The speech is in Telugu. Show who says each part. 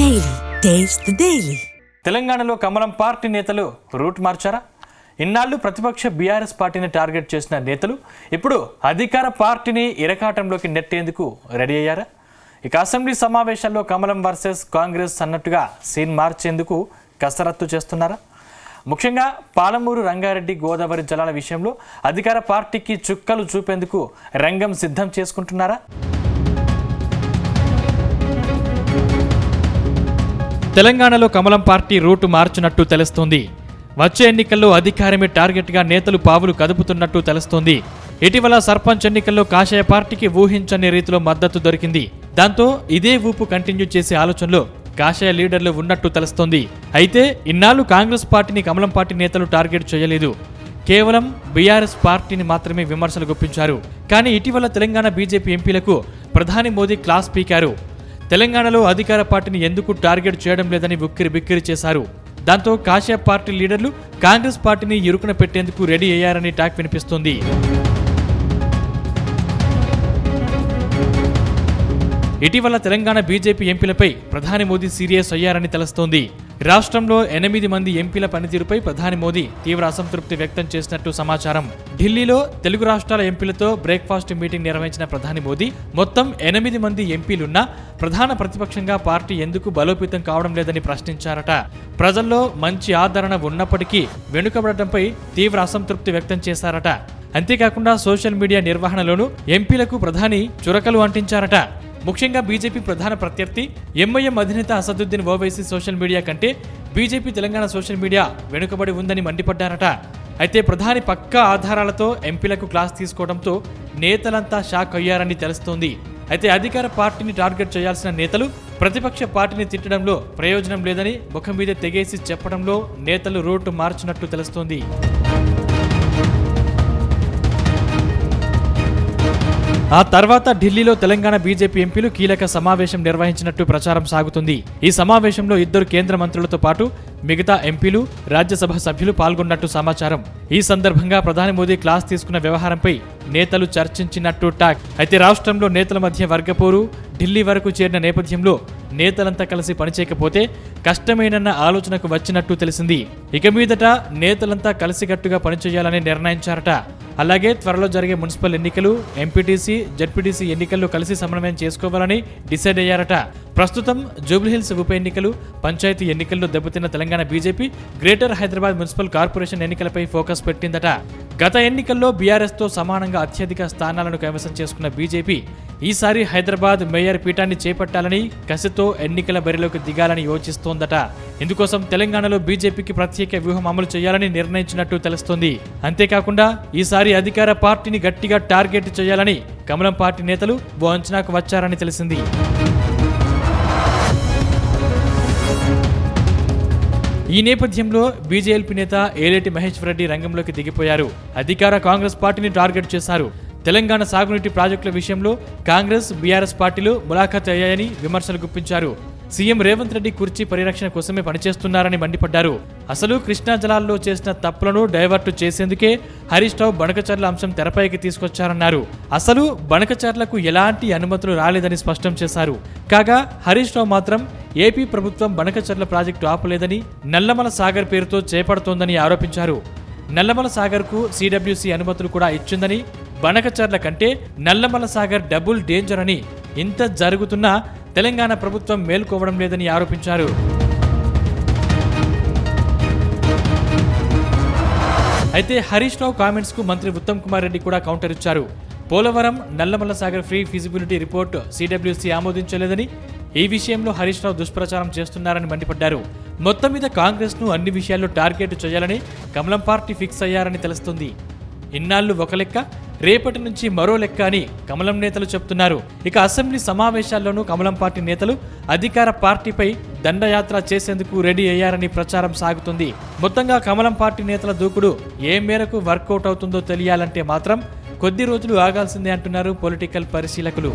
Speaker 1: Daily taste the daily.
Speaker 2: తెలంగాణలో కమలం పార్టీ నేతలు రూట్ మార్చారా? ఇన్నాళ్ళు ప్రతిపక్ష బీఆర్ఎస్ పార్టీని టార్గెట్ చేసిన నేతలు ఇప్పుడు అధికార పార్టీని ఇరకాటంలోకి నెట్టేందుకు రెడీ అయ్యారా? ఇక అసెంబ్లీ సమావేశాల్లో కమలం వర్సెస్ కాంగ్రెస్ అన్నట్టుగా సీన్ మార్చేందుకు కసరత్తు చేస్తున్నారా? ముఖ్యంగా పాలమూరు రంగారెడ్డి గోదావరి జలాల విషయంలో అధికార పార్టీకి చుక్కలు చూపేందుకు రంగం సిద్ధం చేసుకుంటున్నారా? తెలంగాణలో కమలం పార్టీ రూటు మార్చినట్టు తెలుస్తోంది. వచ్చే ఎన్నికల్లో అధికారమే టార్గెట్గా నేతలు పావులు కదుపుతున్నట్టు తెలుస్తోంది. ఇటీవల సర్పంచ్ ఎన్నికల్లో కాషాయ పార్టీకి ఊహించని రీతిలో మద్దతు దొరికింది. దాంతో ఇదే ఊపు కంటిన్యూ చేసే ఆలోచనలో కాషాయ లీడర్లు ఉన్నట్టు తెలుస్తోంది. అయితే ఇన్నాళ్ళు కాంగ్రెస్ పార్టీని కమలం పార్టీ నేతలు టార్గెట్ చేయలేదు. కేవలం బీఆర్ఎస్ పార్టీని మాత్రమే విమర్శలు గుప్పించారు. కానీ ఇటీవల తెలంగాణ బీజేపీ ఎంపీలకు ప్రధాని మోదీ క్లాస్ పీకారు. తెలంగాణలో అధికార పార్టీని ఎందుకు టార్గెట్ చేయడం లేదని ఉక్కిరి బిక్కిరి చేశారు. దాంతో కాషాయ పార్టీ లీడర్లు కాంగ్రెస్ పార్టీని ఇరుకున పెట్టేందుకు రెడీ అయ్యారని టాక్ వినిపిస్తోంది. ఇటీవల తెలంగాణ బీజేపీ ఎంపీలపై ప్రధాని మోదీ సీరియస్ అయ్యారని తెలుస్తోంది. రాష్ట్రంలో 8 మంది ఎంపీల పనితీరుపై ప్రధాని మోదీ తీవ్ర అసంతృప్తి వ్యక్తం చేసినట్టు సమాచారం. ఢిల్లీలో తెలుగు రాష్ట్రాల ఎంపీలతో బ్రేక్ఫాస్ట్ మీటింగ్ నిర్వహించిన ప్రధాని మోదీ మొత్తం 8 మంది ఎంపీలున్నా ప్రధాన ప్రతిపక్షంగా పార్టీ ఎందుకు బలోపేతం కావడం లేదని ప్రశ్నించారట. ప్రజల్లో మంచి ఆదరణ ఉన్నప్పటికీ వెనుకబడటంపై తీవ్ర అసంతృప్తి వ్యక్తం చేశారట. అంతేకాకుండా సోషల్ మీడియా నిర్వహణలోనూ ఎంపీలకు ప్రధాని చురకలు అంటించారట. ముఖ్యంగా బీజేపీ ప్రధాన ప్రత్యర్థి ఎంఐఎం అధినేత అసదుద్దీన్ ఓవైసీ సోషల్ మీడియా కంటే బీజేపీ తెలంగాణ సోషల్ మీడియా వెనుకబడి ఉందని మండిపడ్డారట. అయితే ప్రధాని పక్కా ఆధారాలతో ఎంపీలకు క్లాస్ తీసుకోవడంతో నేతలంతా షాక్ అయ్యారని తెలుస్తోంది. అయితే అధికార పార్టీని టార్గెట్ చేయాల్సిన నేతలు ప్రతిపక్ష పార్టీని తిట్టడంలో ప్రయోజనం లేదని ముఖం మీద తెగేసి చెప్పడంలో నేతలు రూటు మార్చినట్టు తెలుస్తోంది. ఆ తర్వాత ఢిల్లీలో తెలంగాణ బీజేపీ ఎంపీలు కీలక సమావేశం నిర్వహించినట్టు ప్రచారం సాగుతుంది. ఈ సమావేశంలో 2 కేంద్ర మంత్రులతో పాటు మిగతా ఎంపీలు, రాజ్యసభ సభ్యులు పాల్గొన్నట్టు సమాచారం. ఈ సందర్భంగా ప్రధాని మోదీ క్లాస్ తీసుకున్న వ్యవహారంపై నేతలు చర్చించినట్టు టాక్. అయితే రాష్ట్రంలో నేతల మధ్య వర్గపోరు ఢిల్లీ వరకు చేరిన నేపథ్యంలో నేతలంతా కలిసి పనిచేయకపోతే కష్టమేనన్న ఆలోచనకు వచ్చినట్టు తెలిసింది. ఇక మీదట నేతలంతా కలిసికట్టుగా పనిచేయాలని నిర్ణయించారట. అలాగే త్వరలో జరిగే మున్సిపల్ ఎన్నికలు, ఎంపీటీసీ, జడ్పీటీసీ ఎన్నికల్లో కలిసి సమన్వయం చేసుకోవాలని డిసైడ్ అయ్యారట. ప్రస్తుతం జూబ్లీహిల్స్ ఉప ఎన్నికలు, పంచాయతీ ఎన్నికల్లో దెబ్బతిన్న Telangana BJP greater Hyderabad municipal corporation ఎన్నికలపై ఫోకస్ పెట్టిందట. గత ఎన్నికల్లో బీఆర్ఎస్తో సమానంగా అత్యధిక స్థానాలను కైవసం చేసుకున్న బీజేపీ ఈసారి హైదరాబాద్ మేయర్ పీఠాన్ని చేపట్టాలని కసితో ఎన్నికల బరిలోకి దిగాలని యోచిస్తోందట. ఇందుకోసం తెలంగాణలో బీజేపీకి ప్రత్యేక వ్యూహం అమలు చేయాలని నిర్ణయించినట్టు తెలుస్తోంది. అంతేకాకుండా ఈసారి అధికార పార్టీని గట్టిగా టార్గెట్ చేయాలని కమలం పార్టీ నేతలు ఓ అంచనాకు వచ్చారని తెలిసింది. ఈ నేపథ్యంలో బీజేపీ నేత ఏలేటి మహేశ్వర్ రెడ్డి రంగంలోకి దిగిపోయారు. అధికార కాంగ్రెస్ పార్టీని టార్గెట్ చేశారు. తెలంగాణ సాగునీటి ప్రాజెక్టుల విషయంలో కాంగ్రెస్, బీఆర్ఎస్ పార్టీలు ములాఖాత్ అయ్యాయని విమర్శలు గుప్పించారు. సీఎం రేవంత్ రెడ్డి కుర్చీ పరిరక్షణ కోసమే పనిచేస్తున్నారని మండిపడ్డారు. అసలు కృష్ణా జలాల్లో చేసిన తప్పులను డైవర్ట్ చేసేందుకే హరీష్ రావు బనకచర్ల అంశం తెరపైకి తీసుకొచ్చారన్నారు. అసలు బనకచర్లకు ఎలాంటి అనుమతులు రాలేదని స్పష్టం చేశారు. కాగా హరీష్ రావు మాత్రం ఏపీ ప్రభుత్వం బనకచర్ల ప్రాజెక్టు ఆపలేదని, నల్లమల సాగర్ పేరుతో చేపడుతోందని ఆరోపించారు. నల్లమల సాగర్కు సిడబ్ల్యూసీ అనుమతులు కూడా ఇచ్చిందని, బనకచర్ల కంటే నల్లమల సాగర్ డబుల్ డేంజర్ అని, ఇంత జరుగుతున్నా తెలంగాణ ప్రభుత్వం మేల్కోవడం లేదని ఆరోపించారు. అయితే హరీష్ రావు కామెంట్స్ కు మంత్రి ఉత్తమ్ కుమార్ రెడ్డి కూడా కౌంటర్ ఇచ్చారు. Polavaram Nallamala Sagar pre feasibility report CWC ఆమోదించలేదని, ఈ విషయంలో హరీష్ రావు దుష్ప్రచారం చేస్తున్నారని మండిపడ్డారు. మొత్తం మీద కాంగ్రెస్ ను అన్ని విషయాల్లో టార్గెట్ చేయాలని కమలం పార్టీ ఫిక్స్ అయ్యారని తెలుస్తుంది. ఇన్నాళ్లు ఒక లెక్క, రేపటి నుంచి మరో లెక్క అని కమలం నేతలు చెప్తున్నారు. ఇక అసెంబ్లీ సమావేశాల్లోనూ కమలం పార్టీ నేతలు అధికార పార్టీపై దండయాత్ర చేసేందుకు రెడీ అయ్యారని ప్రచారం సాగుతుంది. మొత్తంగా కమలం పార్టీ నేతల దూకుడు ఏ మేరకు వర్కౌట్ అవుతుందో తెలియాలంటే మాత్రం కొద్ది రోజులు ఆగాల్సిందే అంటున్నారు పొలిటికల్ పరిశీలకులు.